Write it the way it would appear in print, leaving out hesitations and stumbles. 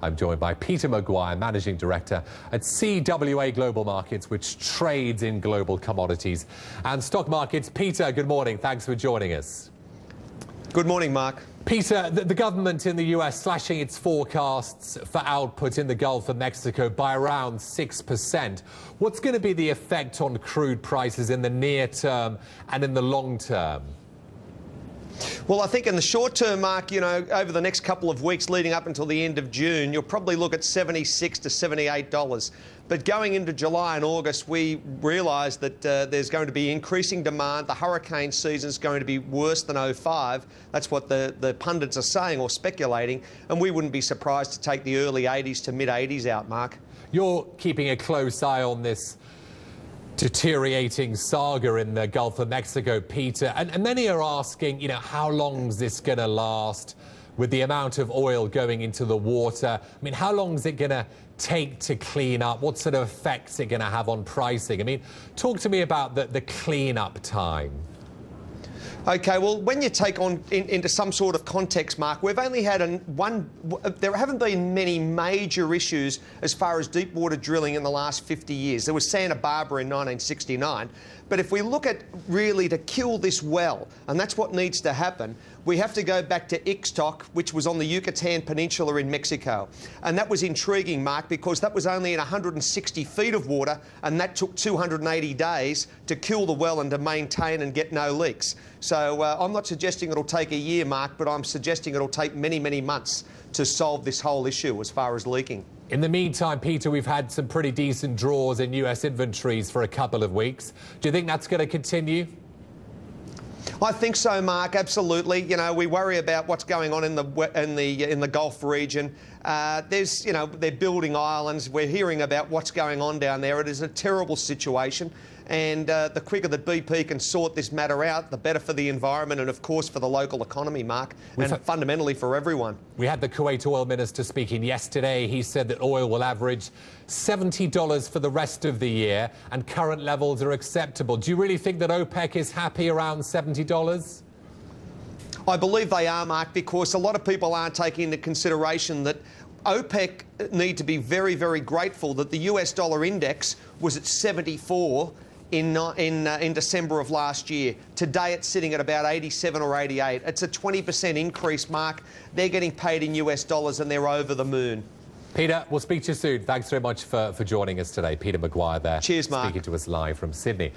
I'm joined by Peter McGuire, Managing Director at CWA Global Markets, which trades in global commodities and stock markets. Peter, good morning. Thanks for joining us. Good morning, Mark. Peter, the government in the US slashing its forecasts for output in the Gulf of Mexico by around 6%. What's going to be the effect on crude prices in the near term and in the long term? Well, I think in the short term, Mark, over the next couple of weeks leading up until the end of June, you'll probably look at $76 to $78. But going into July and August, we realise that there's going to be increasing demand. The hurricane season is going to be worse than '05. That's what the pundits are saying or speculating. And we wouldn't be surprised to take the early 80s to mid 80s out, Mark. You're keeping a close eye on this deteriorating saga in the Gulf of Mexico, Peter, and many are asking, how long is this going to last with the amount of oil going into the water? I mean, how long is it going to take to clean up? What sort of effects is it going to have on pricing? I mean, talk to me about the clean-up time. OK, well, when you take on into some sort of context, Mark, we've only had there haven't been many major issues as far as deep water drilling in the last 50 years. There was Santa Barbara in 1969. But if we look at really to kill this well, and that's what needs to happen, we have to go back to Ixtoc, which was on the Yucatan Peninsula in Mexico. And that was intriguing, Mark, because that was only in 160 feet of water, and that took 280 days to kill the well and to maintain and get no leaks. So I'm not suggesting it'll take a year, Mark, but I'm suggesting it'll take many, many months to solve this whole issue as far as leaking. In the meantime, Peter, we've had some pretty decent draws in US inventories for a couple of weeks. Do you think that's going to continue? I think so, Mark. Absolutely. We worry about what's going on in the Gulf region. They're building islands. We're hearing about what's going on down there. It is a terrible situation. And the quicker that BP can sort this matter out, the better for the environment and, of course, for the local economy, Mark, and fundamentally for everyone. We had the Kuwait oil minister speaking yesterday. He said that oil will average $70 for the rest of the year and current levels are acceptable. Do you really think that OPEC is happy around $70? I believe they are, Mark, because a lot of people aren't taking into consideration that OPEC need to be very, very grateful that the US dollar index was at 74 in December of last year. Today it's sitting at about 87 or 88. It's a 20% increase, Mark. They're getting paid in US dollars and they're over the moon. Peter, we'll speak to you soon. Thanks very much for joining us today. Peter McGuire there. Cheers, Mark. Speaking to us live from Sydney.